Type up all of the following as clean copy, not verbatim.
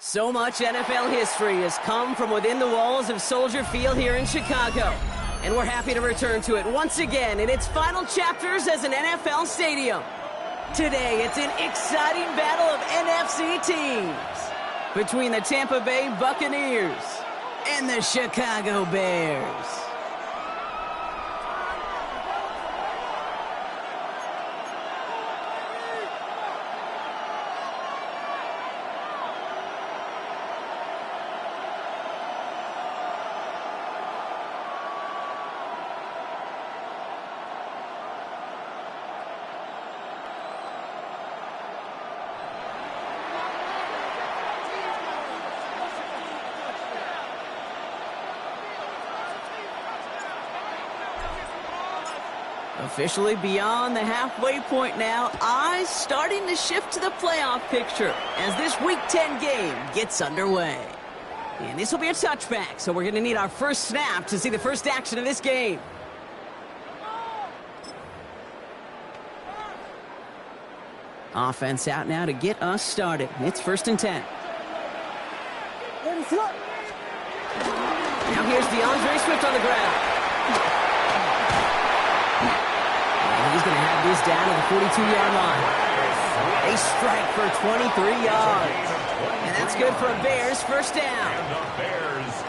So much NFL history has come from within the walls of Soldier Field here in Chicago. And we're happy to return to it once again in its final chapters as an NFL stadium. Today, it's an exciting battle of NFC teams between the Tampa Bay Buccaneers and the Chicago Bears. Officially beyond the halfway point now, eyes starting to shift to the playoff picture as this Week 10 game gets underway. And this will be a touchback, so we're going to need our first snap to see the first action of this game. Offense out now to get us started. It's 1st and 10. Now here's DeAndre Swift on the ground. He's going to have this down at the 42-yard line. A strike for 23 yards. And that's good for a Bears first down.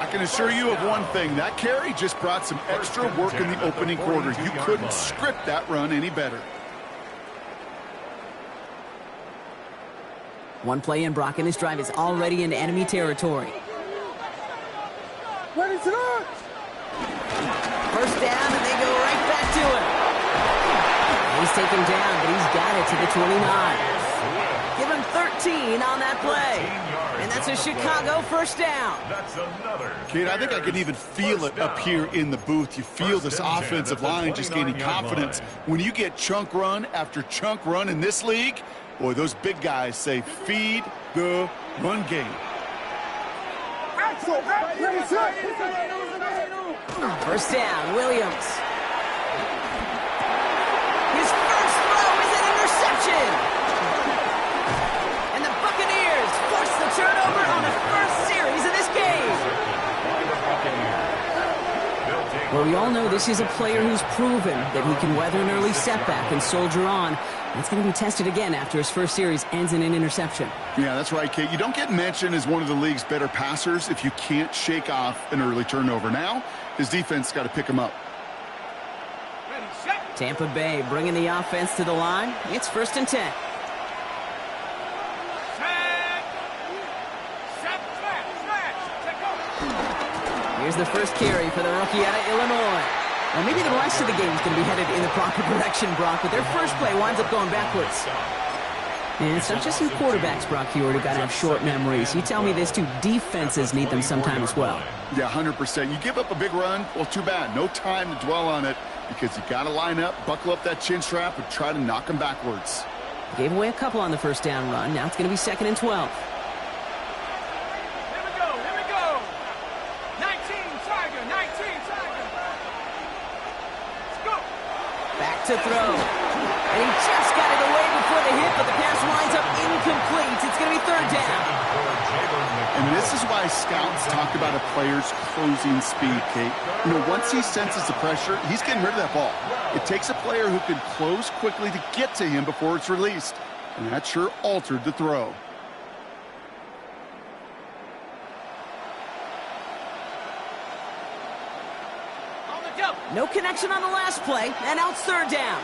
I can assure you of one thing. That carry just brought some extra work in the opening quarter. You couldn't script that run any better. One play in, Brock, and this drive is already into enemy territory. First down, and they go right back to him. He's taken down, but he's got it to the 29. Give him 13 on that play. And that's a Chicago first down. Kid, I think I can even feel it up here in the booth. You feel this offensive line just gaining confidence. When you get chunk run after chunk run in this league, boy, those big guys say feed the run game. First down, Williams. His first throw is an interception. And the Buccaneers force the turnover on the first series of this game. Well, we all know this is a player who's proven that he can weather an early setback and soldier on. It's going to be tested again after his first series ends in an interception. Yeah, that's right, Kate. You don't get mentioned as one of the league's better passers if you can't shake off an early turnover. Now, his defense got to pick him up. Tampa Bay bringing the offense to the line. It's 1st and 10. Here's the first carry for the rookie out of Illinois. Well, maybe the rest of the game is going to be headed in the proper direction, Brock, but their first play winds up going backwards. And it's not just some quarterbacks, Brock Hewitt, who got to have short memories. You tell me this too, defenses need them sometime as well. Yeah, 100%. You give up a big run, well, too bad. No time to dwell on it because you got to line up, buckle up that chin strap, and try to knock them backwards. Gave away a couple on the first down run. Now it's going to be 2nd and 12. To throw. And he just got it away before the hit, but the pass winds up incomplete. It's going to be 3rd down. And this is why scouts talk about a player's closing speed, Kate. You know, once he senses the pressure, he's getting rid of that ball. It takes a player who can close quickly to get to him before it's released. And that sure altered the throw. No connection on the last play, and now it's 3rd down.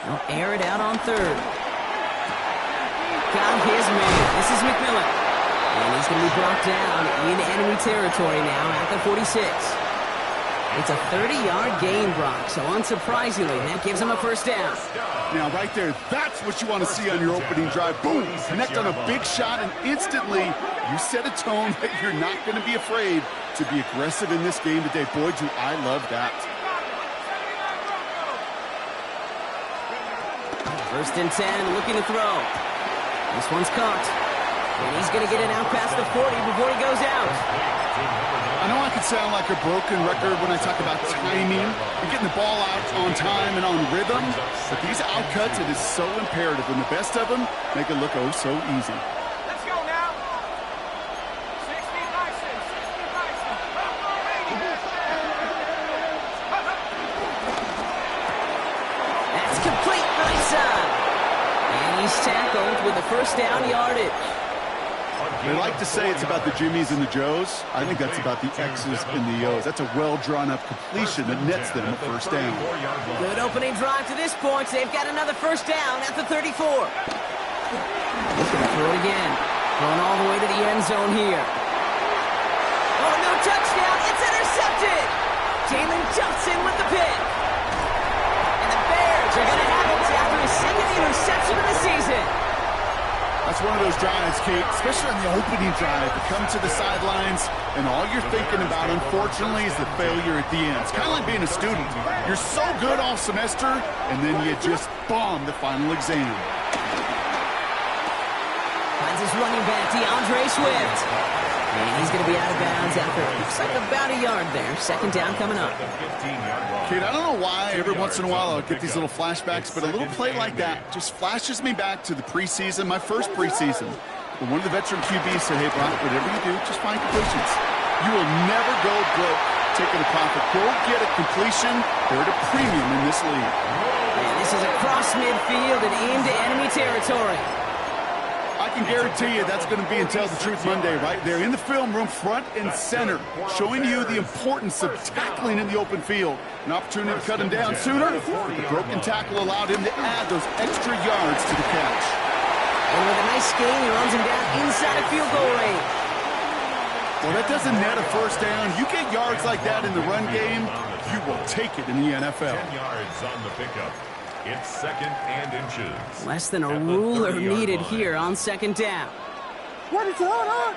They'll air it out on 3rd. Got his man. This is McMillan. And he's going to be brought down in enemy territory now at the 46. It's a 30-yard gain, Brock, so unsurprisingly, that gives him a first down. Now, right there, that's what you want to see on your opening drive. Boom, connect on a big shot, and instantly you set a tone that you're not going to be afraid to be aggressive in this game today. Boy, do I love that. 1st and 10, looking to throw. This one's caught. And he's going to get it out past the 40 before he goes out. I know I could sound like a broken record when I talk about timing and getting the ball out on time and on rhythm, but these outcuts, it is so imperative. When the best of them make it look oh so easy. Let's go now. 60 license. 60 license. That's complete right side. And he's tackled with the first down yardage. They like to say it's about the Jimmies and the Joes. I think that's about the X's and the O's. That's a well-drawn-up completion that nets them a first down. Good opening drive to this point. They've got another first down at the 34. Looking to throw it again. Going all the way to the end zone here. Oh, no touchdown. It's intercepted. Jalen jumps in with the pick. And the Bears are going to have it after his second interception of the season. That's one of those drives, Kate, especially on the opening drive. You come to the sidelines, and all you're thinking about, unfortunately, is the failure at the end. It's kind of like being a student. You're so good all semester, and then you just bomb the final exam. Finds his running back, DeAndre Swift. And he's going to be out of bounds after looks like about a yard there. Second down coming up. Kate, I don't know why every once in a while I'll get these little flashbacks, but a little play like that just flashes me back to the preseason, my first preseason. When one of the veteran QBs said, hey, Brock, whatever you do, just find completions. You will never go broke taking a profit. Go get a completion. They're at a premium in this league. And this is across midfield and into enemy territory. I can guarantee you that's going to be in Tell the Truth Monday right there in the film room, front and center, showing you the importance of tackling in the open field. An opportunity to cut him down sooner. The broken tackle allowed him to add those extra yards to the catch. And with a nice gain, he runs him down inside field goal range. Well, that doesn't net a first down. You get yards like that in the run game, you will take it in the NFL. 10 yards on the pickup. It's second and inches. Less than a ruler needed here on second down. What is going on?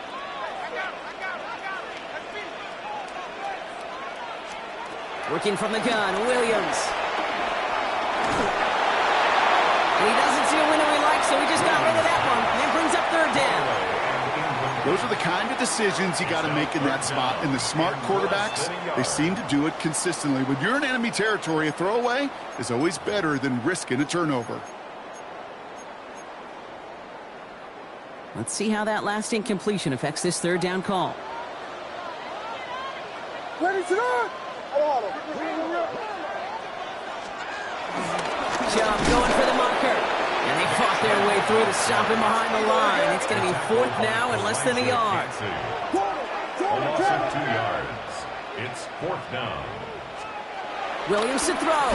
Working from the gun, Williams. And he doesn't see a window he likes, so he just got rid of that one. And it brings up third down. Those are the kind of decisions you got to make in that spot. And the smart quarterbacks, they seem to do it consistently. When you're in enemy territory, a throwaway is always better than risking a turnover. Let's see how that last incompletion affects this third down call. Ready to go? Chubb going for the marker. And they fought their way through to stop him behind the line. It's going to be fourth now and less than a yard. A loss of 2 yards. It's fourth down. Williams to throw.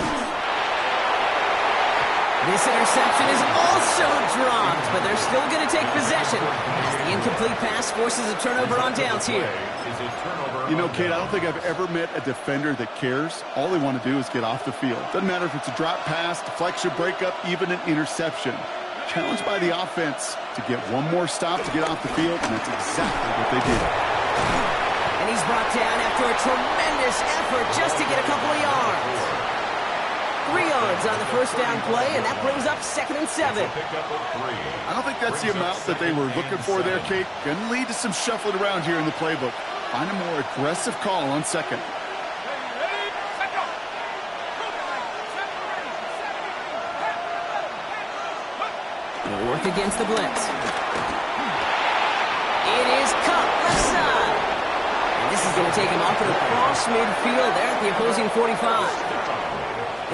This interception is also dropped, but they're still going to take possession as the incomplete pass forces a turnover on downs here. You know, Kate, I don't think I've ever met a defender that cares. All they want to do is get off the field. Doesn't matter if it's a drop pass, deflection, breakup, even an interception. Challenged by the offense to get one more stop to get off the field, and that's exactly what they did. And he's brought down after a tremendous effort just to get a couple of yards. 3 yards on the first down play, and that brings up second and 7. I don't think that's the amount that they were looking for there, Kate. Going to lead to some shuffling around here in the playbook. Find a more aggressive call on second. They'll work against the blitz. It is cut left side. And this is going to take him off and across midfield there at the opposing 45.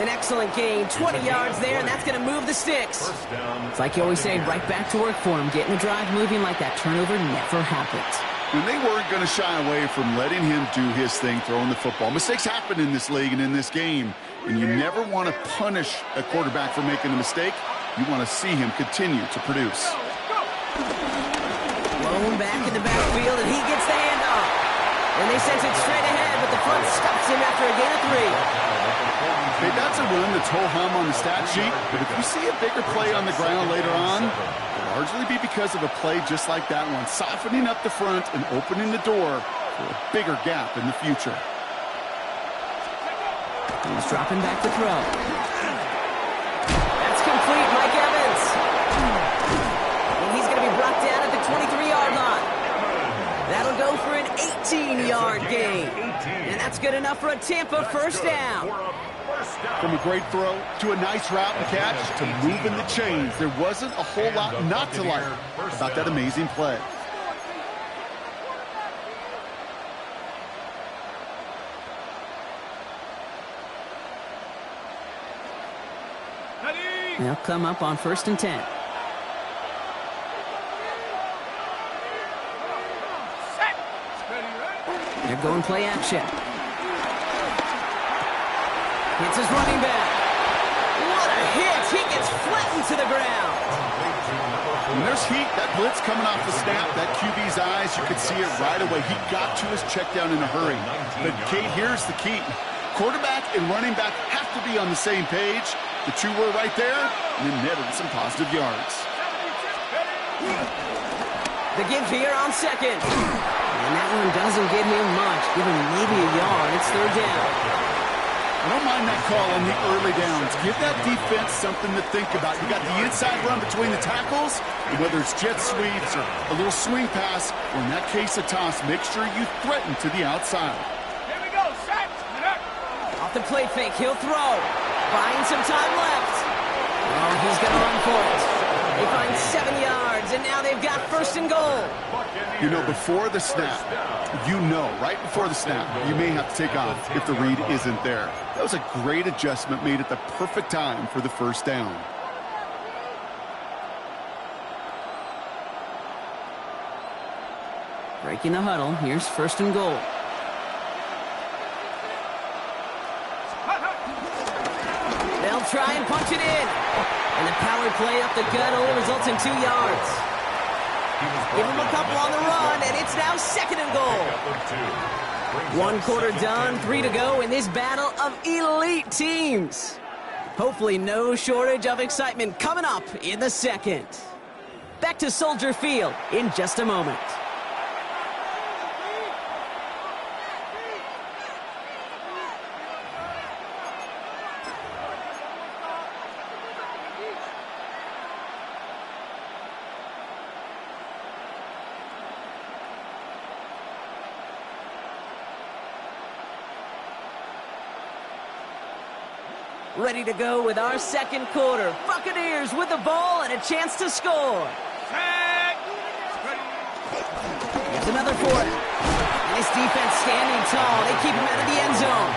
An excellent gain, 20 yards there, and that's going to move the sticks. It's like you always say, right back to work for him. Getting the drive moving like that turnover never happens. And they weren't going to shy away from letting him do his thing, throwing the football. Mistakes happen in this league and in this game, and you never want to punish a quarterback for making a mistake. You want to see him continue to produce. Blown back in the backfield, and he gets the handoff. And they sent it straight ahead, but the front stops him after a gain of 3. Okay, that's a run that's ho-hum on the stat sheet, but if you see a bigger play on the ground later on, it'll largely be because of a play just like that one, softening up the front and opening the door for a bigger gap in the future. He's dropping back to throw. That's complete, Mike Evans. And 18-yard gain. And that's good enough for a Tampa first down. From a great throw to a nice route and catch to moving the chains, there wasn't a whole lot not to like about that amazing play. They'll come up on 1st and 10. They're going play action. Hits his running back. What a hit! He gets flattened to the ground. When there's heat, that blitz coming off the snap, that QB's eyes, you could see it right away. He got to his check down in a hurry. But, Kate, here's the key. Quarterback and running back have to be on the same page. The two were right there, and then netted some positive yards. The give here on 2nd. And that one doesn't get him much. Give him maybe a yard. It's 3rd down. I don't mind that call on the early downs. Give that defense something to think about. You got the inside run between the tackles, and whether it's jet sweeps or a little swing pass, or in that case a toss, make sure you threaten to the outside. Here we go, set. Off the play fake, he'll throw. Buying some time left. Oh, he's going to run for it. They find 7 yards, and now they've got 1st and goal. You know, before the snap, right before the snap, you may have to take off if the read isn't there. That was a great adjustment made at the perfect time for the 1st down. Breaking the huddle, here's 1st and goal. They'll try and punch it in. And the power play up the gut only results in 2 yards. Give him a couple on the run, and it's now 2nd and goal. 1 quarter done, 3 to go in this battle of elite teams. Hopefully no shortage of excitement coming up in the 2nd. Back to Soldier Field in just a moment. Ready to go with our 2nd quarter. Buccaneers with the ball and a chance to score. Here's another for it. Nice defense standing tall. They keep him out of the end zone.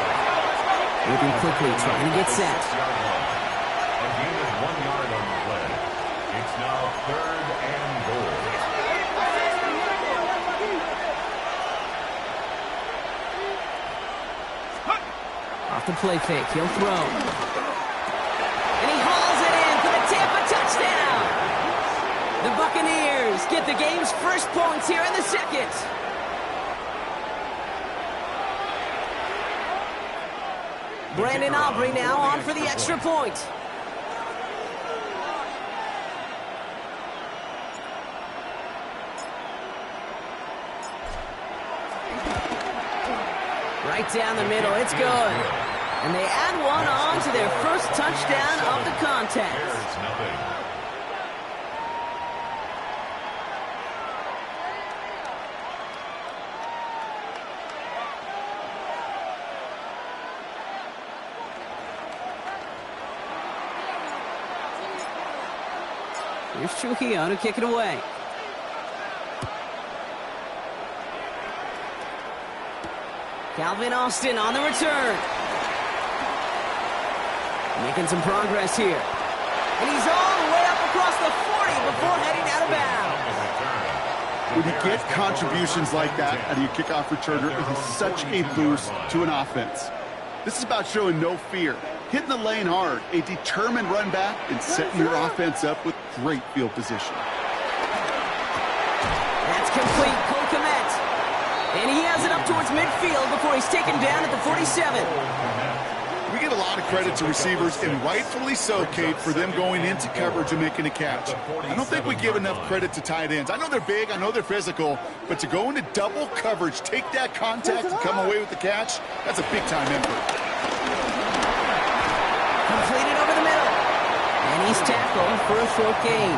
Moving quickly, trying to get set. A gain of 1 yard on the play. It's now 3rd and goal. Off the play fake, he'll throw. And he hauls it in for the Tampa touchdown. The Buccaneers get the game's first points here in the 2nd. Brandon Aubrey now on for the extra point. Right down the middle, it's good. And they add one on to their first touchdown of the contest. Here's Trujillo to kick it away. Calvin Austin on the return. Making some progress here. And he's all the way up across the 40 before heading out of bounds. When you get contributions like that out of your kickoff returner, it is such a boost to an offense. This is about showing no fear, hitting the lane hard, a determined run back, and setting your offense up with great field position. That's complete. Cole Kmet. And he has it up towards midfield before he's taken down at the 47. We give a lot of credit to receivers, and rightfully so, Kate, for them going into coverage and making a catch. I don't think we give enough credit to tight ends. I know they're big, I know they're physical, but to go into double coverage, take that contact, and come away with the catch, that's a big-time effort. Completed over the middle. And he's tackled for a short gain.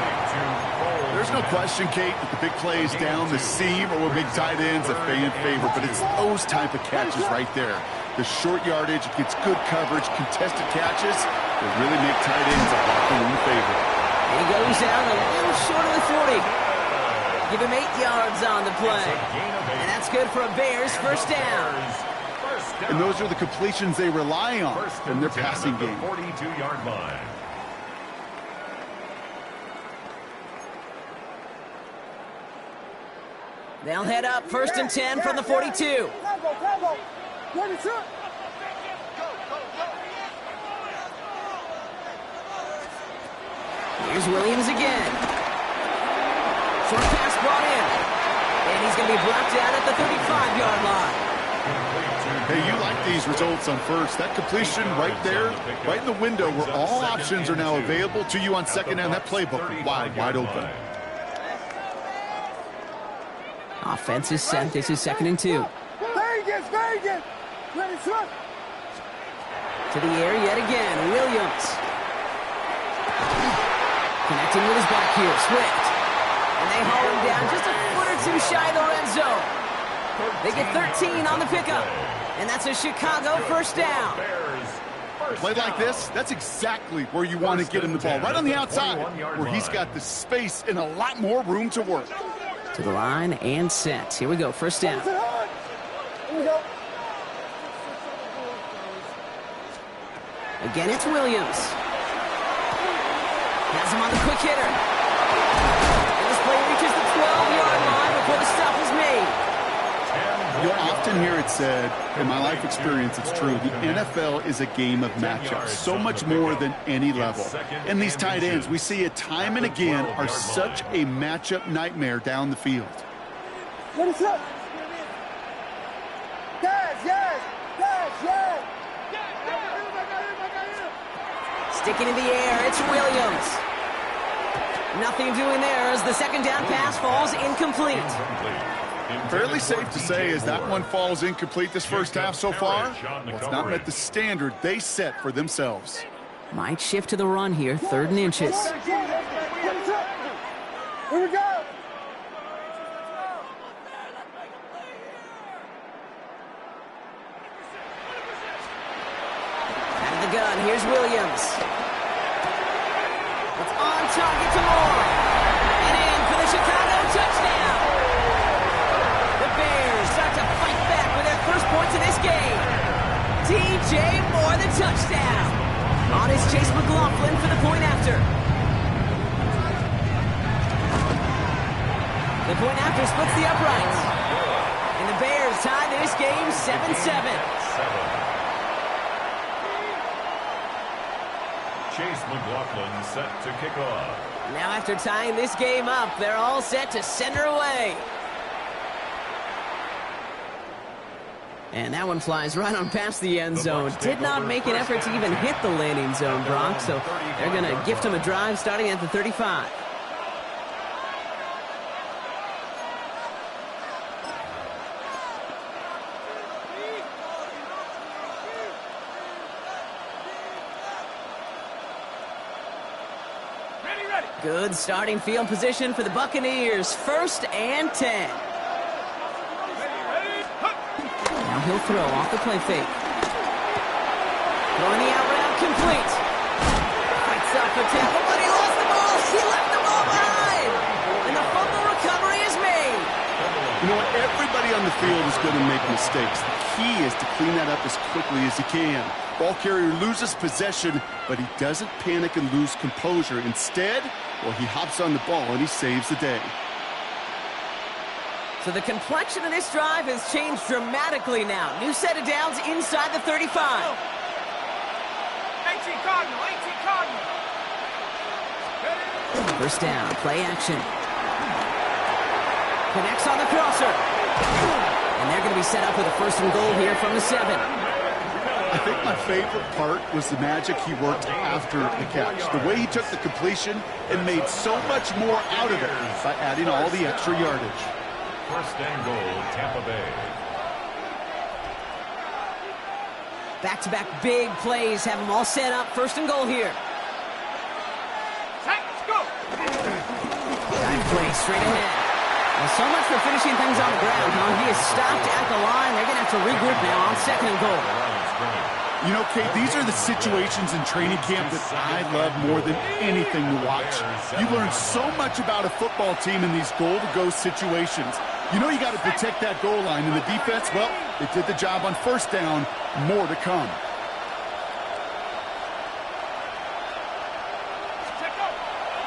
There's There's no question, Kate, that the big plays down the seam or big tight ends a fan favorite, but it's those type of catches right there. The short yardage, gets good coverage, contested catches that really make tight ends a locker room favorite. He goes down a little short of the 40. Give him 8 yards on the play. And that's good for a Bears first down. And those are the completions they rely on in their passing game. 42-yard line. They'll head up first and 10 from the 42. Here's Williams again. Short pass brought in. And he's going to be brought down at the 35-yard line. Hey, you like these results on first. That completion right there, right in the window where all options are now available to you on second down. That playbook wide open. Offense is sent. This is 2nd and 2. Vegas! Ready, Swift! To the air yet again. Williams. Connecting with his back here. Swift. And they haul him down just a foot or two shy of the red zone. They get 13 on the pickup. And that's a Chicago first down. Play like this, that's exactly where you want to get him the ball. Right on the outside, where he's got the space and a lot more room to work. To the line and set. Here we go. First down. Here we go. Again, it's Williams. Has him on the quick hitter. And this play reaches the 12-yard line before the stop is made. You'll often hear it said, in my life experience, it's true, the NFL is a game of matchups, so much more than any level. And these tight ends, we see it time and again, are such a matchup nightmare down the field. What is up? Yes! Sticking in the air, it's Williams. Nothing doing there as the second down pass falls incomplete. Fairly safe to say as that one falls incomplete this first half so far, well, it's not met the standard they set for themselves. Might shift to the run here, 3rd and inches. Here we go! Out of the gun, here's Williams. It's on target to Moore. And in for the Chicago touchdown. The Bears start to fight back with their first points of this game. DJ Moore, the touchdown. On his Chase McLaughlin for the point after. The point after splits the uprights. And the Bears tie this game 7-7. Chase McLaughlin set to kick off. Now after tying this game up, they're all set to send her away. And that one flies right on past the end zone. Did not make an effort to even hit the landing zone, Brock, so they're going to gift him a drive starting at the 35. Good starting field position for the Buccaneers. 1st and 10. Now he'll throw off the play fake. Throwing the out route complete. Fights up for Tampa, but he lost the ball. He left the ball behind. And the fumble recovery is made. You know what? Everybody on the field is going to make mistakes. The key is to clean that up as quickly as he can. Ball carrier loses possession, but he doesn't panic and lose composure. Instead, well, he hops on the ball and he saves the day. So the complexion of this drive has changed dramatically now. New set of downs inside the 35. 18 Cardinal. First down, play action. Connects on the crosser. And they're going to be set up with a 1st and goal here from the 7. I think my favorite part was the magic he worked after the catch. The way he took the completion and made so much more out of it by adding all the extra yardage. 1st and goal, Tampa Bay. Back-to-back big plays have them all set up. 1st and goal here. Let's go! play straight ahead. Well, so much for finishing things on the ground, huh? He is stopped at the line. They're going to have to regroup now on 2nd and goal. You know, Kate, these are the situations in training camp that I love more than anything to watch. You learn so much about a football team in these goal-to-go situations. You know you got to protect that goal line. And the defense, well, they did the job on 1st down. More to come.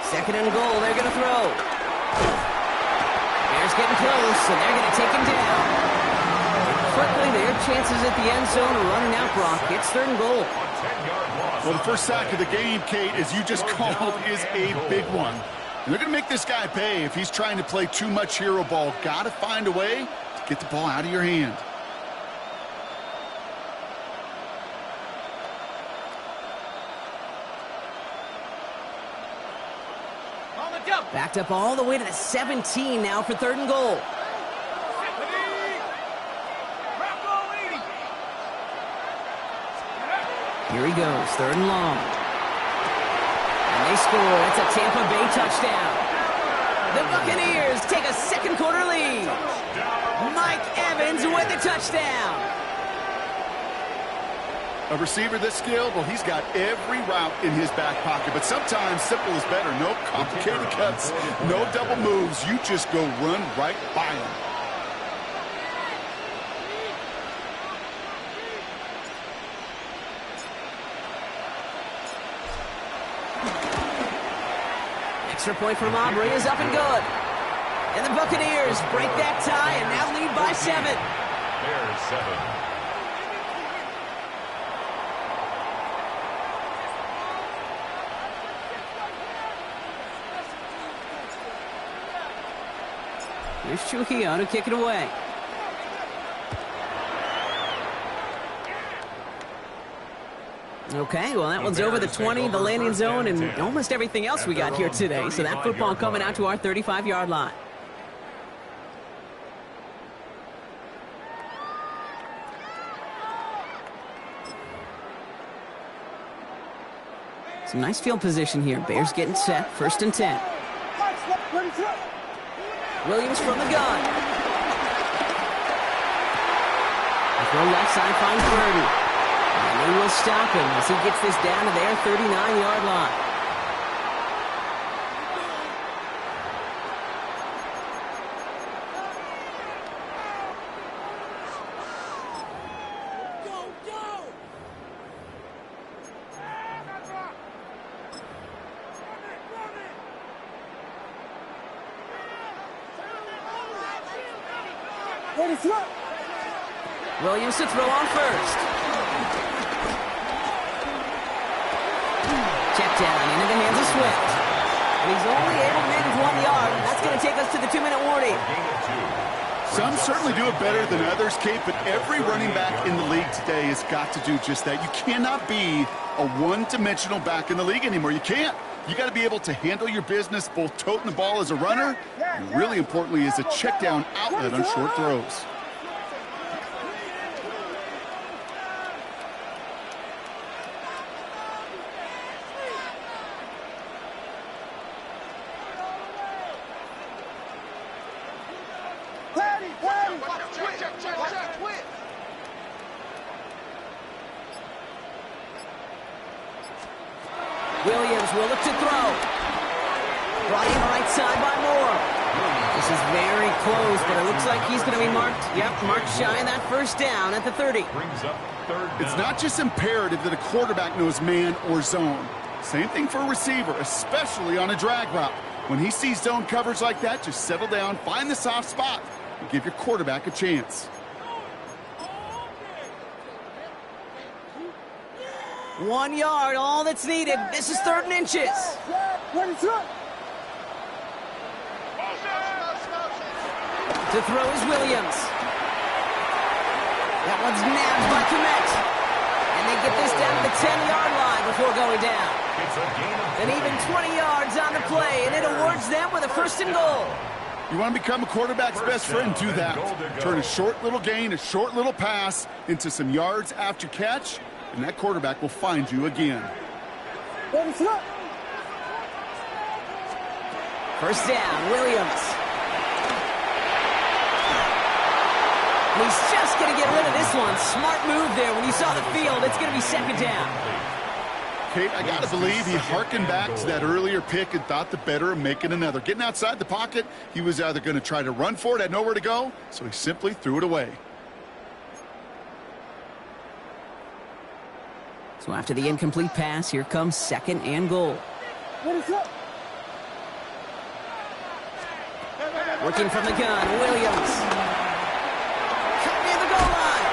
Second and goal, they're going to throw. Bears getting close, and they're going to take him down. Quickly, their chances at the end zone are running out, Brock. It's 3rd and goal. Well, the first sack of the game, Kate, as you just called, is a big one. And they're going to make this guy pay if he's trying to play too much hero ball. Got to find a way to get the ball out of your hand. Backed up all the way to the 17 now for 3rd and goal. Here he goes, 3rd and long. And they score. It's a Tampa Bay touchdown. The Buccaneers take a 2nd quarter lead. Mike Evans with the touchdown. A receiver this skilled, well, he's got every route in his back pocket. But sometimes simple is better. No complicated cuts, no double moves. You just go run right by him. Extra point from Aubrey is up and good. And the Buccaneers break that tie and now lead by 7. Bears 7. Here's Trujillo to kick it away. Okay, well, that one's over the 20, the landing zone, and almost everything else we got here today. So that football coming out to our 35-yard line. Some nice field position here. Bears getting set. 1st and 10. Williams from the gun. The throw left side finds Purdy. And they will stop him as he gets this down to their 39-yard line. Williams to throw on 1st. Check down into the hands of Swift. And he's only able to manage 1 yard. That's going to take us to the 2-minute warning. Some certainly do it better than others, Kate, but every running back in the league today has got to do just that. You cannot be a one-dimensional back in the league anymore. You can't. You got to be able to handle your business, both toting the ball as a runner, and really importantly as a check down outlet on short throws. Williams will look to throw. Brought in right side by Moore. This is very close, but it looks like he's going to be marked. Yep, marked shy of that 1st down at the 30. Brings up 3rd down. It's not just imperative that a quarterback knows man or zone. Same thing for a receiver, especially on a drag route. When he sees zone coverage like that, just settle down, find the soft spot, and give your quarterback a chance. 1 yard, all that's needed. This is 3rd and inches. To throw is Williams. That one's nabbed by Komet. And they get this down to the 10-yard line before going down. An even 20 yards on the play, and it awards them with a 1st and goal. You want to become a quarterback's best friend, do that. Turn a short little gain, a short little pass into some yards after catch, and that quarterback will find you again. First down, Williams. And he's just going to get rid of this one. Smart move there. When you saw the field, it's going to be second down. Kate, I got to believe he harkened back to that earlier pick and thought the better of making another. Getting outside the pocket, he was either going to try to run for it, had nowhere to go, so he simply threw it away. So after the incomplete pass, here comes second and goal. What is up? Working from the gun, Williams. Cut near the goal line.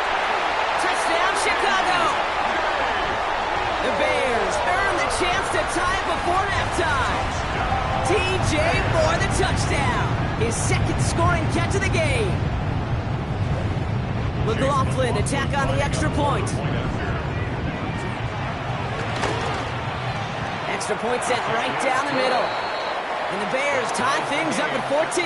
Touchdown, Chicago. The Bears earn the chance to tie it before halftime. DJ Moore, the touchdown. His second scoring catch of the game. McLaughlin attack on the extra point. Extra point set right down the middle. And the Bears tie things up at 14.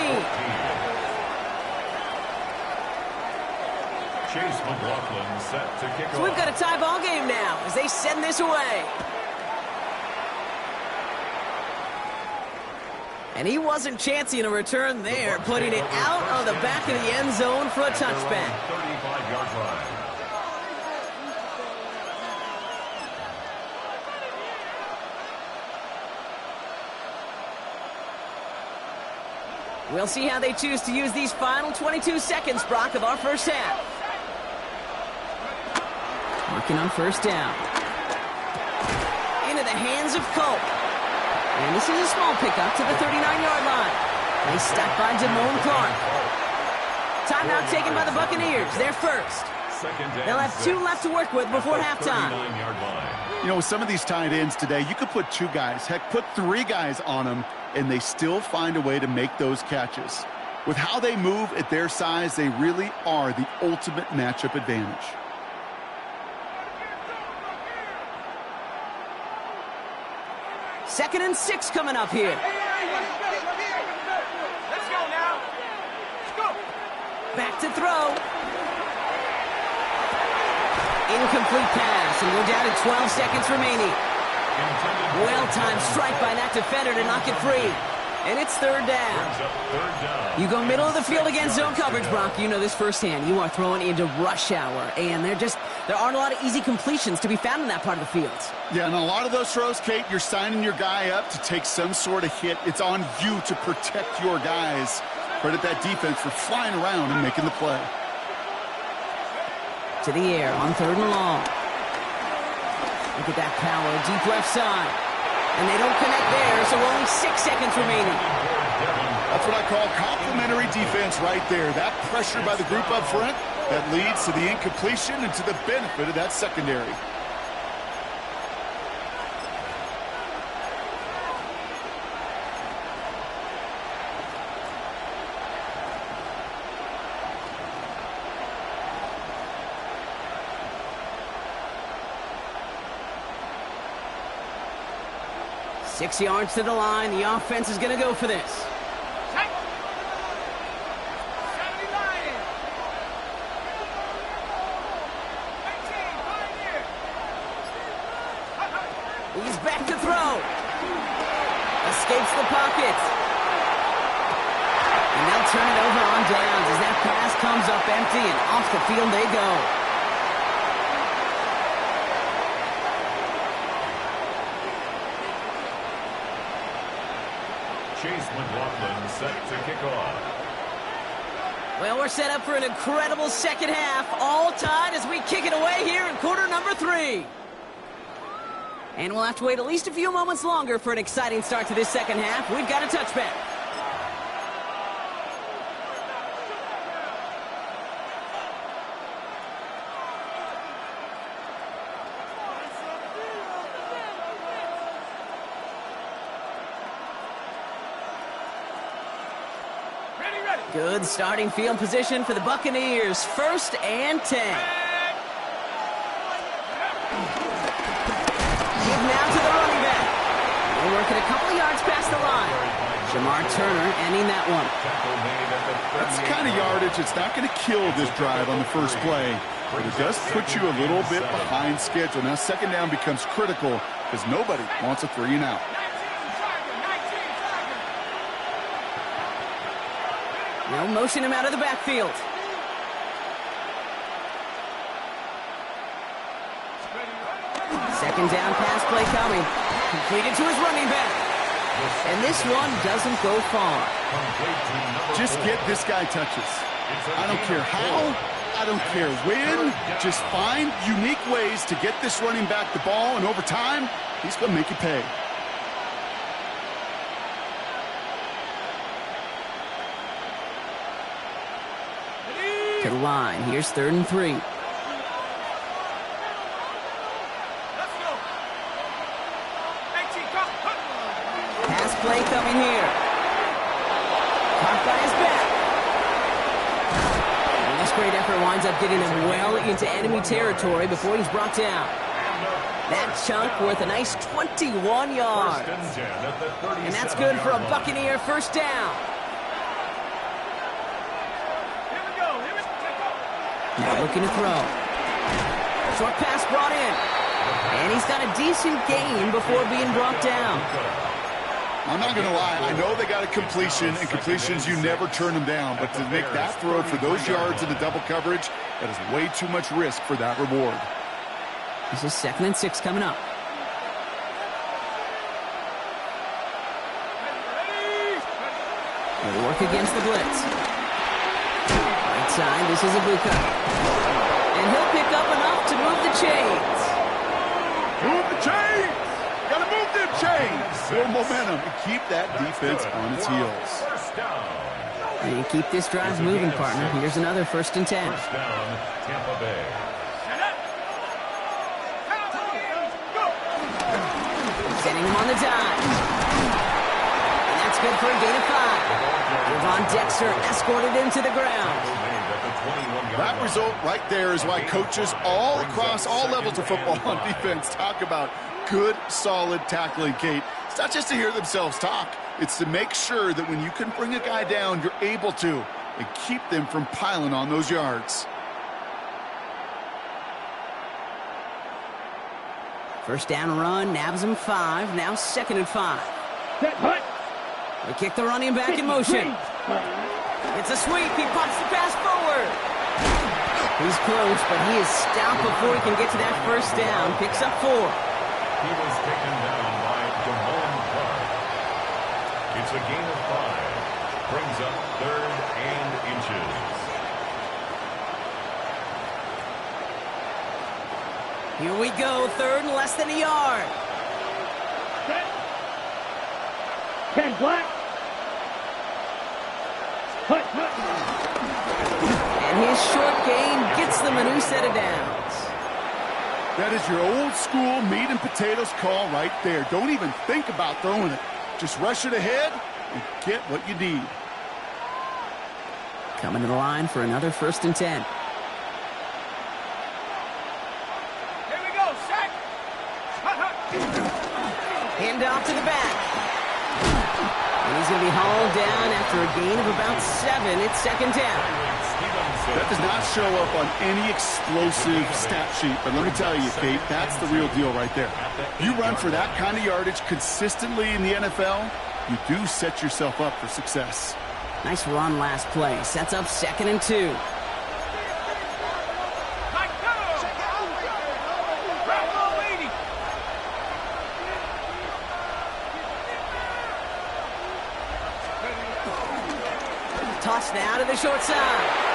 Chase McLaughlin set to kick off. So we've got a tie ball game now as they send this away. And he wasn't chancing a return there, putting it out of the back of the end zone for a touchback. 35-yard line. We'll see how they choose to use these final 22 seconds, Brock, of our first half. Working on first down. Into the hands of Colt. And this is a small pickup to the 39-yard line. They stop by Damone Clark. Timeout taken by the Buccaneers. They're first. They'll have 2 left to work with before halftime. You know, with some of these tight ends today, you could put 2 guys, heck, put 3 guys on them, and they still find a way to make those catches. With how they move at their size, they really are the ultimate matchup advantage. Second and 6 coming up here. Let's go now. Let's go. Back to throw. Incomplete pass, and we're down to 12 seconds remaining. Well-timed strike by that defender to knock it free. And it's third down. You go middle of the field against zone coverage, Brock. You know this firsthand. You are throwing into rush hour, and there aren't a lot of easy completions to be found in that part of the field. Yeah, and a lot of those throws, Kate, you're signing your guy up to take some sort of hit. It's on you to protect your guys. Credit that defense for flying around and making the play. To the air on third and long. Look at that power, deep left side. And they don't connect there, so only 6 seconds remaining. That's what I call complimentary defense right there. That pressure by the group up front, that leads to the incompletion and to the benefit of that secondary. Six yards to the line. The offense is going to go for this. He's back to throw. Escapes the pocket. And they'll turn it over on downs as that pass comes up empty and off the field they go. Chase McLaughlin set to kick off. Well, we're set up for an incredible second half. All tied as we kick it away here in quarter number 3. And we'll have to wait at least a few moments longer for an exciting start to this second half. We've got a touchback. Good starting field position for the Buccaneers. 1st and 10. Give now to the running back. They're working a couple yards past the line. Jamar Turner ending that one. That's the kind of yardage that's not going to kill this drive on the first play, but it does put you a little bit behind schedule. Now second down becomes critical because nobody wants a 3 and out. They'll motion him out of the backfield. Second down pass play coming. Completed to his running back. And this one doesn't go far. Just get this guy touches. I don't care how, I don't care when. Just find unique ways to get this running back the ball, and over time, he's going to make you pay. To the line. Here's 3rd and 3. Pass play coming here. Caught by his back. And this great effort winds up getting him well into enemy territory before he's brought down. That chunk worth a nice 21 yards. And that's good for a Buccaneer first down. Now looking to throw. Short pass brought in. And he's got a decent gain before being brought down. I'm not going to lie. I know they got a completion, and completions, you never turn them down. But to make that throw for those yards in the double coverage, that is way too much risk for that reward. This is 2nd and 6 coming up. They'll work against the blitz. Right side, this is Ibuka. And he'll pick up enough to move the chains. Move the chains! Gotta move them chains! More momentum and keep that defense on its heels. And keep this drive moving, partner. Here's another 1st and 10. First down, Tampa Bay. Sending him on the dive. And that's good for a gain of 5. Devon Dexter escorted him to the ground. That result right there is why coaches all across all levels of football on defense talk about good, solid tackling, Kate. It's not just to hear themselves talk. It's to make sure that when you can bring a guy down, you're able to, and keep them from piling on those yards. First down run, nabs him 5. Now 2nd and 5. They kick the running back in motion. It's a sweep. He pops the pass forward. He's close, but he is stopped before he can get to that first down. Picks up 4. He was taken down by Damone Clark. It's a gain of 5. Brings up 3rd and inches. Here we go. 3rd and less than a yard. 10 black. And his short gain gets them a new set of downs. That is your old school meat and potatoes call right there. Don't even think about throwing it. Just rush it ahead and get what you need. Coming to the line for another 1st and 10. Here we go, sack. Hand off to the back. And he's going to be hauled down after a gain of about 7. It's 2nd down. That does not show up on any explosive stat sheet, but let me tell you, Kate, that's the real deal right there. You run for that kind of yardage consistently in the NFL, you do set yourself up for success. Nice run last play. Sets up 2nd and 2. Toss now to the short side.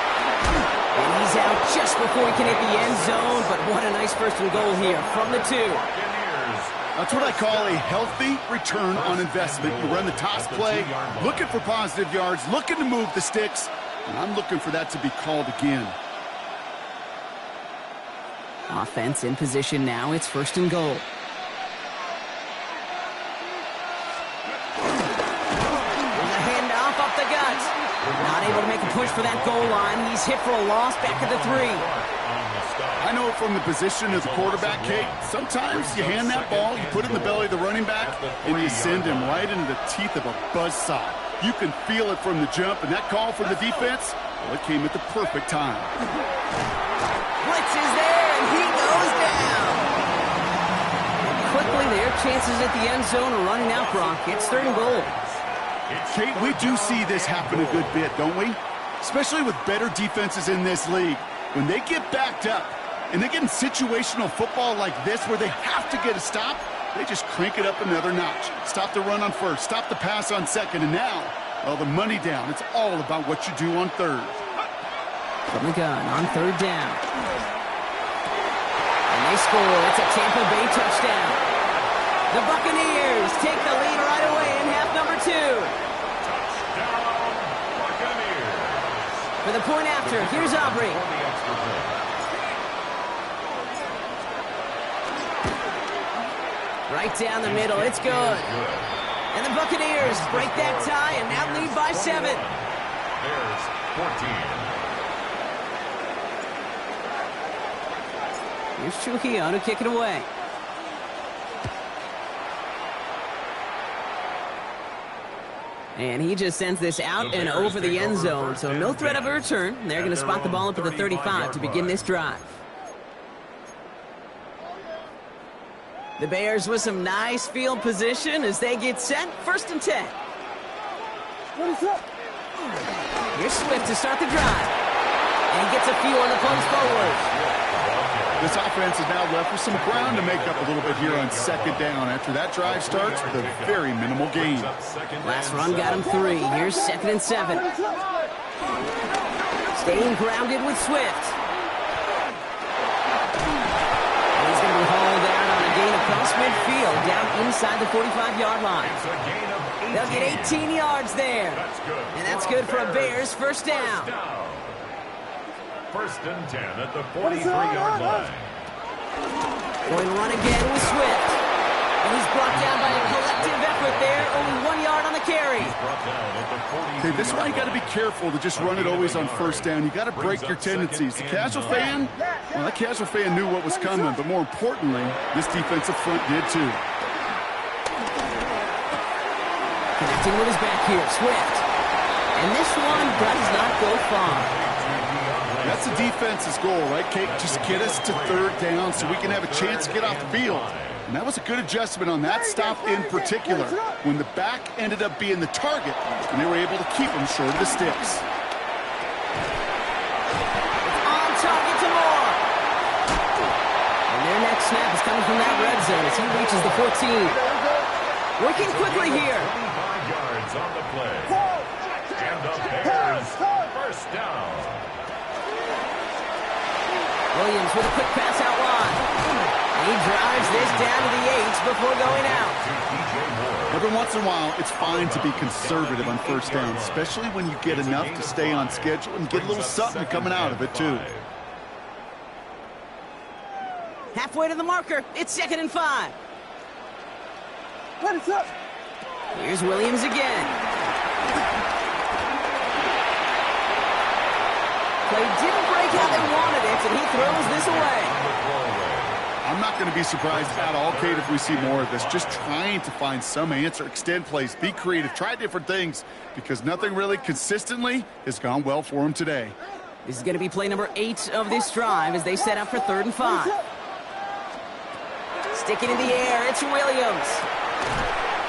And he's out just before he can hit the end zone, but what a nice 1st and goal here from the 2. That's what I call a healthy return on investment. You run the toss play, looking for positive yards, looking to move the sticks, and I'm looking for that to be called again. Offense in position now. It's 1st and goal. There's a handoff up the gut. Not able to make a push for that goal line. He's hit for a loss back at the 3. I know from the position of the quarterback, Kate, sometimes you hand that ball, you put it in the belly of the running back, and you send him right into the teeth of a buzzsaw. You can feel it from the jump, and that call from the defense, well, it came at the perfect time. Blitz is there, and he goes down. And quickly, their chances at the end zone are running out, Brock. It's 3rd and goal. Kate, we do see this happen a good bit, don't we? especially with better defenses in this league. When they get backed up and they get in situational football like this where they have to get a stop, they just crank it up another notch. Stop the run on first, stop the pass on second, and now, well, the money down. It's all about what you do on third. From the gun on third down. And they score. It's a Tampa Bay touchdown. The Buccaneers take the lead right away in half number 2. Touchdown, Buccaneers. For the point after, here's Aubrey. For the extra point. Right down the middle. It's good. And the Buccaneers break that tie and now lead by 7. Bears 14. Here's Trujillo to kick it away. And he just sends this out and over the end zone, so no threat of a return. They're going to spot the ball up at the 35 to begin this drive. The Bears with some nice field position as they get set. 1st and 10. Here's Swift to start the drive. And he gets a few on the punch forward. This offense is now left with some ground to make up a little bit here on 2nd down. After that drive starts with a very minimal gain. Last run got him 3. Here's 2nd and 7. Staying grounded with Swift. And he's going to be hauled out on a gain across midfield, down inside the 45-yard line. They'll get 18 yards there. And that's good for a Bears 1st down. 1st and 10 at the 43-yard line. Going to run again with Swift. And he's brought down by a collective effort there. Only 1 yard on the carry. Okay, this is why you got to be careful to just run it always on 1st down. You got to break your tendencies. The casual fan, well, that casual fan knew what was coming, but more importantly, this defensive front did too. Connecting with his back here, Swift. And this one does not go far. That's the defense's goal, right, Kate? Just get us to 3rd down so we can have a chance to get off the field. And that was a good adjustment on that stop in particular, when the back ended up being the target, and they were able to keep him short of the sticks. On target to Moore. And their next snap is coming from that red zone as he reaches the 14. Working quickly here. 25 yards on the play. And the Bears 1st down. Williams with a quick pass out wide. He drives this down to the 8 before going out. Every once in a while, it's fine to be conservative on 1st down, especially when you get enough to stay on schedule and get a little something coming out of it, too. Halfway to the marker. It's 2nd and 5. Here's Williams again. Play didn't break how they wanted it, and he throws this away. I'm not going to be surprised at all, Kate, if we see more of this. Just trying to find some answer, extend plays, be creative, try different things, because nothing really consistently has gone well for him today. This is going to be play number 8 of this drive as they set up for 3rd and 5. Sticking in the air, it's Williams.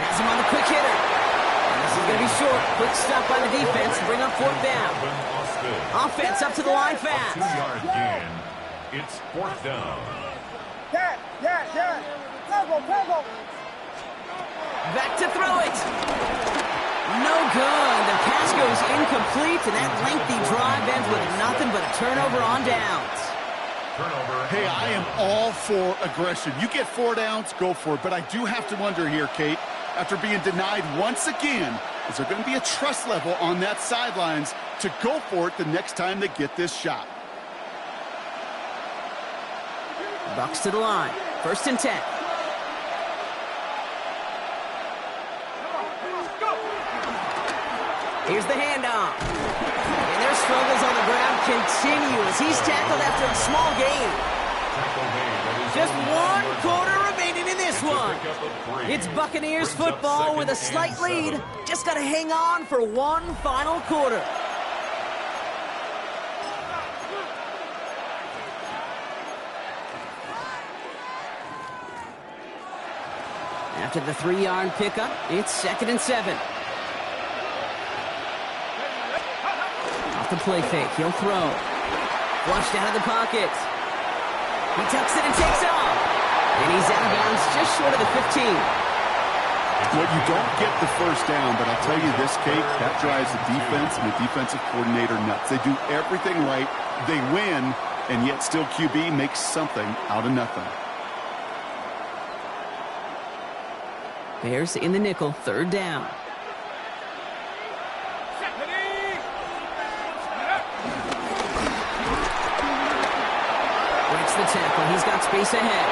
Has him on the quick hitter. And this is going to be short. Quick stop by the defense to bring up 4th down. Offense up to the line fast. 2-yard gain. It's 4th down. Back to throw it. No good. The pass goes incomplete, and that lengthy drive ends with nothing but a turnover on downs. Hey, I am all for aggression. You get 4 downs, go for it. But I do have to wonder here, Kate, after being denied once again, is there going to be a trust level on that sidelines to go for it the next time they get this shot? Bucks to the line. 1st and 10. Here's the handoff. And their struggles on the ground continue as he's tackled after a small gain. Just 1 quarter remaining in this one. It's Buccaneers football with a slight lead. Just got to hang on for 1 final quarter. After the 3-yard pickup, it's 2nd and 7. off the play fake. He'll throw. Flushed out of the pocket. He tucks it and takes off. And he's out of bounds just short of the 15. Well, you don't get the first down, but I'll tell you this, Kate, that drives the defense and the defensive coordinator nuts. They do everything right. They win, and yet still QB makes something out of nothing. Bears in the nickel, third down. Breaks the tackle. He's got space ahead.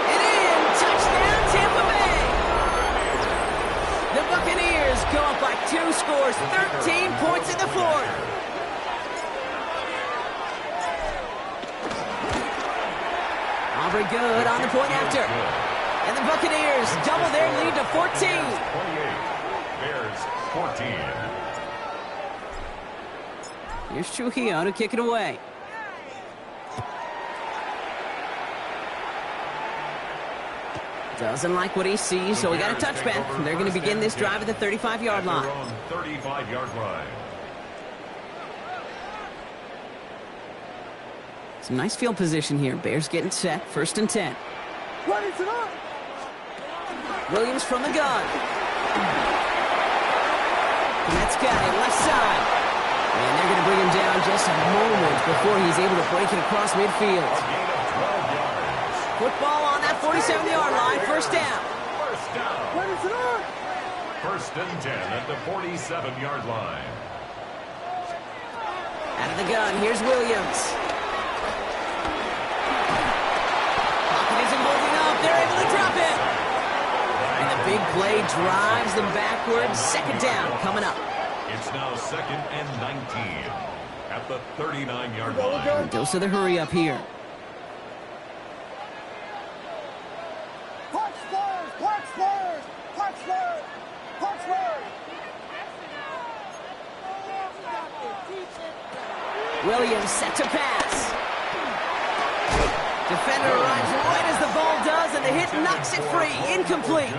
And in! Touchdown, Tampa Bay! The Buccaneers go up by 2 scores, 13 points in the fourth. Aubrey good on the point after. And the Buccaneers double their lead to 14. 28. Bears 14. Here's Trujillo to kick it away. Doesn't like what he sees, so we got a touchback. They're going to begin this drive at the 35-yard line. 35-yard line. Some nice field position here. Bears getting set. 1st and 10. Williams from the gun. Mets got it left side. And they're going to bring him down just a moment before he's able to break it across midfield. A gain of 12 yards. Football on that 47-yard line. 1st down. First down. 1st and 10 at the 47-yard line. Out of the gun. Here's Williams. They're able to drop it. And the big play drives them backwards. 2nd down coming up. It's now 2nd and 19 at the 39-yard line. Dose of the hurry up here. Williams set to pass. Defender arrives right as the ball does, and the hit knocks it free. Incomplete.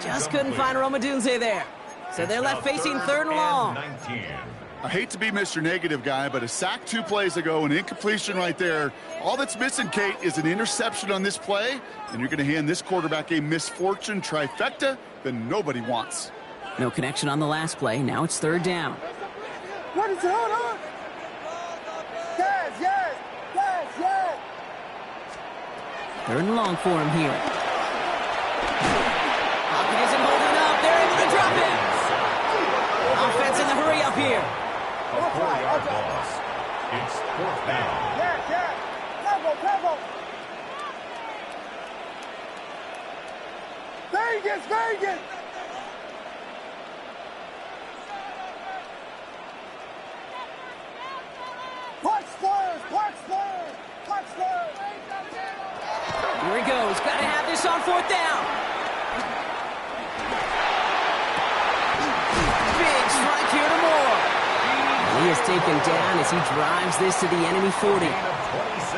Just couldn't find Romadunze there. So they're left facing 3rd and long. I hate to be Mr. Negative guy, but a sack 2 plays ago, an incompletion right there. All that's missing, Kate, is an interception on this play, and you're going to hand this quarterback a misfortune trifecta that nobody wants. No connection on the last play. Now it's 3rd down. What is it? Hold on. Yes. 3rd and long for him here. Hopkins isn't holding up. They're able to drop it. Offense in the hurry up here. A 4-yard loss. It's 4th down. Yeah. Travel. Vegas. Punch Spurs. Here he goes. Got to have this on 4th down. Big strike here to Moore. He is taken down as he drives this to the enemy 40.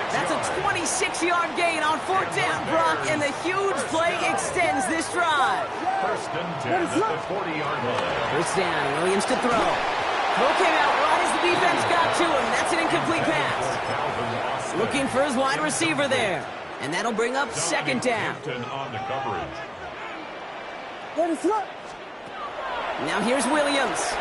That's a 26-yard gain on 4th down, Brock, and the huge play extends this drive. 1st and 10 at the 40-yard line. 1st down, Williams to throw. Throw came out right as the defense got to him. That's an incomplete pass. Looking for his wide receiver there. And that'll bring up 2nd down. On the coverage. Now here's Williams.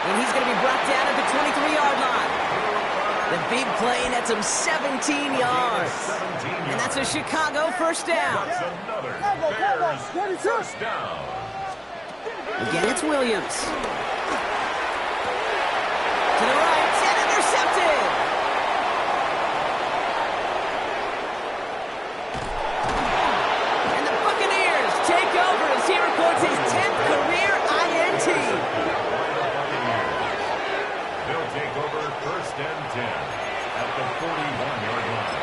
And he's going to be brought down at the 23-yard line. The big play nets him 17 yards. And that's a Chicago 1st down. That's another Bears 1st down. Again, it's Williams. To the right, and intercepted. And the Buccaneers take over as he records his 10th career INT. They'll take over 1st and 10 at the 41-yard line.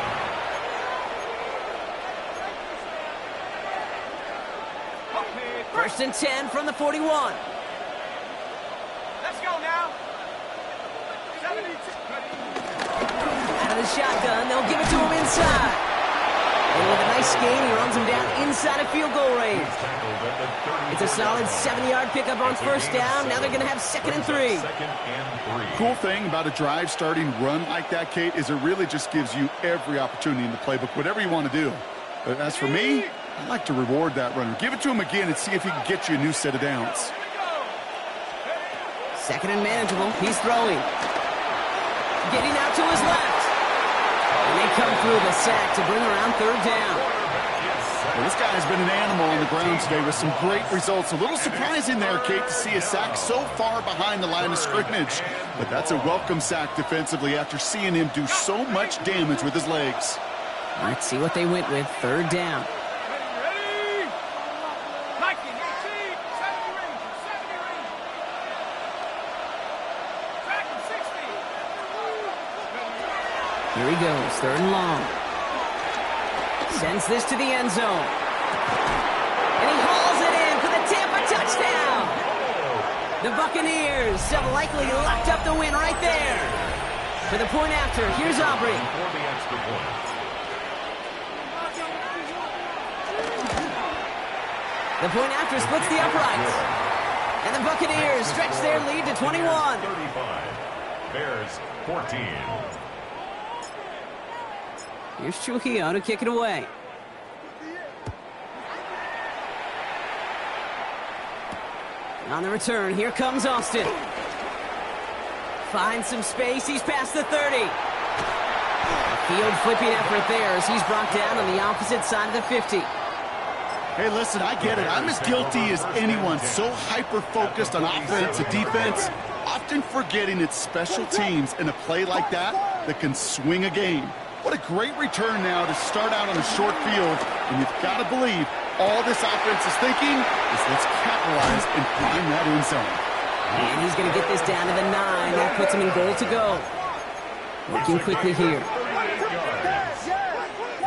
First and 10 from the 41. Let's go now. 72. Out of the shotgun. They'll give it to him inside. And with a nice gain, he runs him down inside of field goal range. It's a solid 7-yard pickup on first down. Now they're going to have 2nd and 3. Cool thing about a drive starting run like that, Kate, is it really just gives you every opportunity in the playbook, whatever you want to do. But as for me, I like to reward that runner. Give it to him again and see if he can get you a new set of downs. 2nd and manageable. He's throwing. Getting out to his left. And they come through the sack to bring around 3rd down. Well, this guy has been an animal on the ground today with some great results. A little surprising there, Kate, to see a sack so far behind the line of scrimmage. But that's a welcome sack defensively after seeing him do so much damage with his legs. Let's see what they went with. 3rd down. Here he goes, 3rd and long. Sends this to the end zone. And he hauls it in for the Tampa touchdown. The Buccaneers have likely locked up the win right there. For the point after, here's Aubrey. The point after splits the uprights. And the Buccaneers stretch their lead to 21. 35. Bears 14. Here's Trujillo to kick it away. On the return, here comes Austin. Finds some space, he's past the 30. A field flipping effort there as he's brought down on the opposite side of the 50. Hey, listen, I get it. I'm as guilty as anyone. So hyper-focused on offense and defense, often forgetting it's special teams in a play like that can swing a game. What a great return now to start out on a short field. And you've got to believe all this offense is thinking is let's capitalize and find that end zone. And he's going to get this down to the 9. That puts him in goal to go. Working quickly here.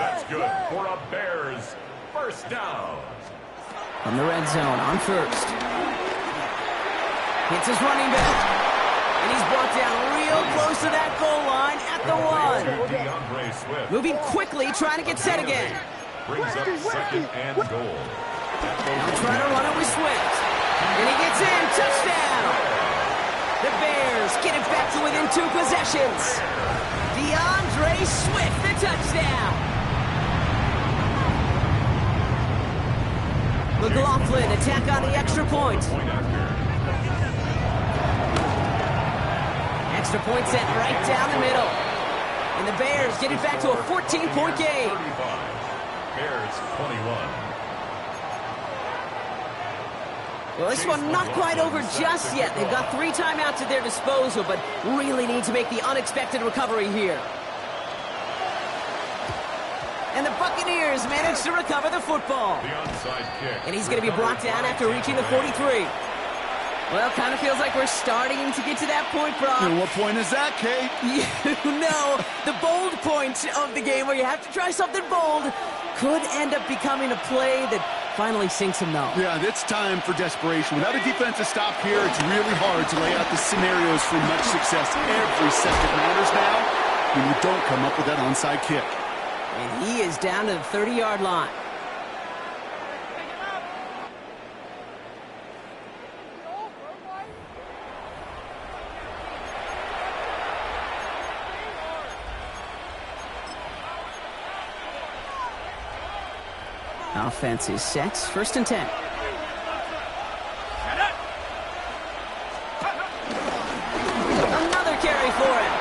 That's good for a Bears first down. From the red zone on first. Hits his running back. And he's brought down real close to that goal line at the 1. Moving quickly, trying to get set again. Brings up 2nd and goal. Now trying to run it with Swift. And he gets in. Touchdown. The Bears get it back to within 2 possessions. DeAndre Swift, the touchdown. McLaughlin attack on the extra point. Extra point set right down the middle. And the Bears get it back to a 14-point game. 35. Bears 21. Well, this one not quite over just yet. They've got 3 timeouts at their disposal, but really need to make the unexpected recovery here. And the Buccaneers manage to recover the football. The onside kick. And he's going to be brought down after reaching the 43. Well, kind of feels like we're starting to get to that point, Brock. And what point is that, Kate? You know, the bold point of the game where you have to try something bold could end up becoming a play that finally sinks him, though. Yeah, it's time for desperation. Without a defensive stop here, it's really hard to lay out the scenarios for much success. Every second matters now when you don't come up with that onside kick. And he is down to the 30-yard line. Offense is set. 1st and 10. Another carry for him.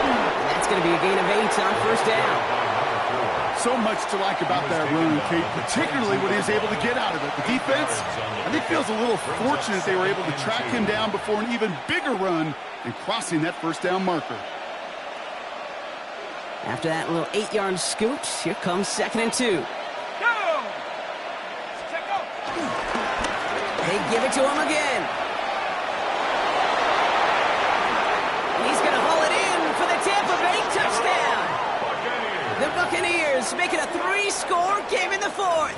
And that's going to be a gain of 8 on 1st down. So much to like about that run, Kate, particularly what he was able to get out of it. The defense, I think, feels a little fortunate they were able to track him down before an even bigger run and crossing that 1st down marker. After that little 8-yard scoot, here comes 2nd and 2. They give it to him again. He's going to haul it in for the Tampa Bay touchdown. The Buccaneers make it a 3-score game in the 4th.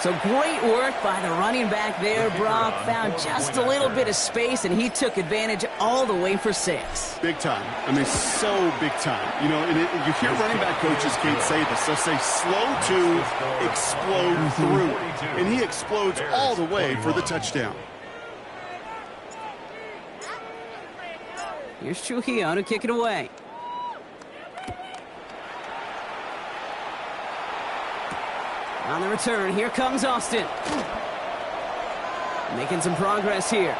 So great work by the running back there, Brock. Found just a little bit of space, and he took advantage all the way for 6. Big time. I mean, so big time. You know, and you hear running back coaches, Kate, say this. They'll say slow to explode through. And he explodes all the way for the touchdown. Here's Trujillo to kick it away. On the return, here comes Austin. Making some progress here.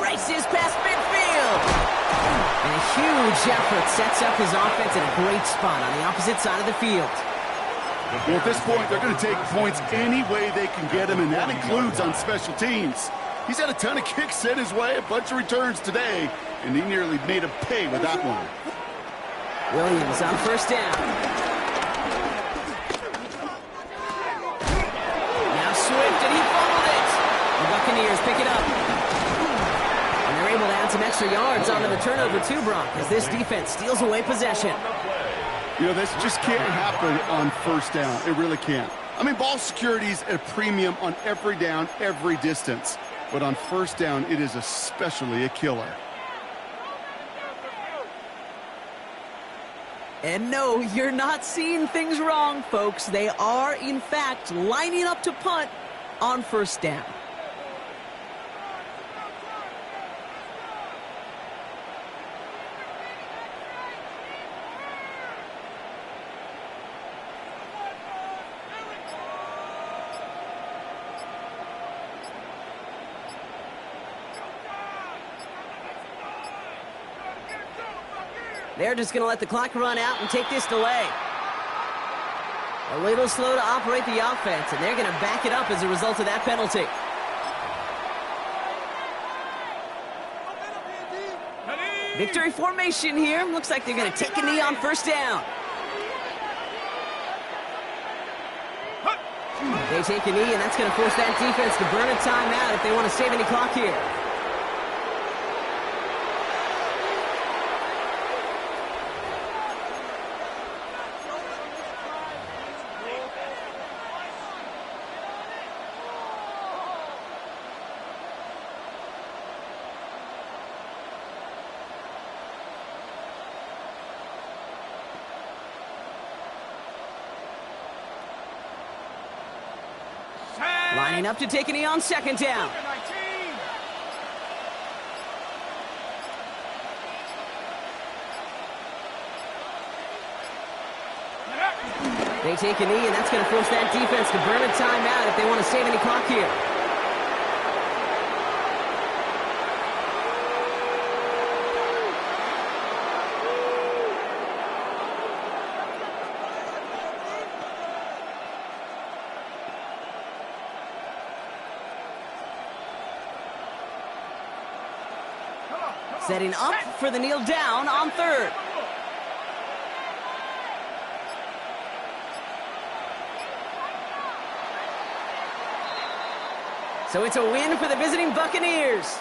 Races past midfield. And a huge effort sets up his offense in a great spot on the opposite side of the field. Well, at this point, they're going to take points any way they can get him, and that includes on special teams. He's had a ton of kicks sent his way, a bunch of returns today, and he nearly made him pay with that one. Williams on first down. Swift, and he fumbled it. The Buccaneers pick it up. And they're able to add some extra yards onto the turnover too, Brock, as this defense steals away possession. You know, this just can't happen on first down. It really can't. I mean, ball security's at a premium on every down, every distance. But on first down, it is especially a killer. And no, you're not seeing things wrong, folks. They are, in fact, lining up to punt on first down. They're just going to let the clock run out and take this delay. A little slow to operate the offense, and they're going to back it up as a result of that penalty. Victory formation here. Looks like they're going to take a knee on first down. They take a knee, and that's going to force that defense to burn a timeout if they want to save any clock here. Lining up to take a knee on second down. They take a knee, and that's going to force that defense to burn a timeout if they want to save any clock here. Setting up for the kneel down on third. So it's a win for the visiting Buccaneers.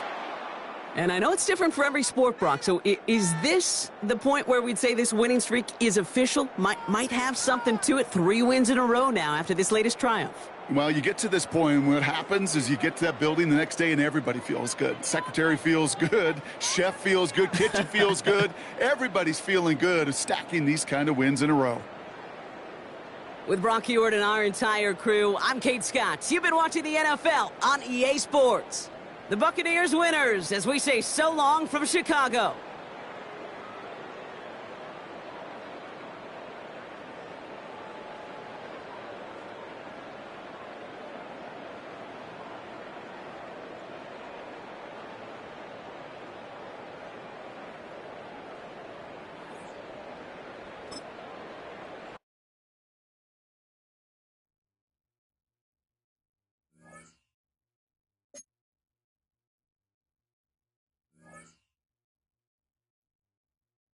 And I know it's different for every sport, Brock. So is this the point where we'd say this winning streak is official? Might have something to it. 3 wins in a row now after this latest triumph. Well, you get to this point, and what happens is you get to that building the next day, and everybody feels good. Secretary feels good. Chef feels good. Kitchen feels good. Everybody's feeling good of stacking these kind of wins in a row. With Brock Hewitt and our entire crew, I'm Kate Scott. You've been watching the NFL on EA Sports. The Buccaneers winners as we say so long from Chicago.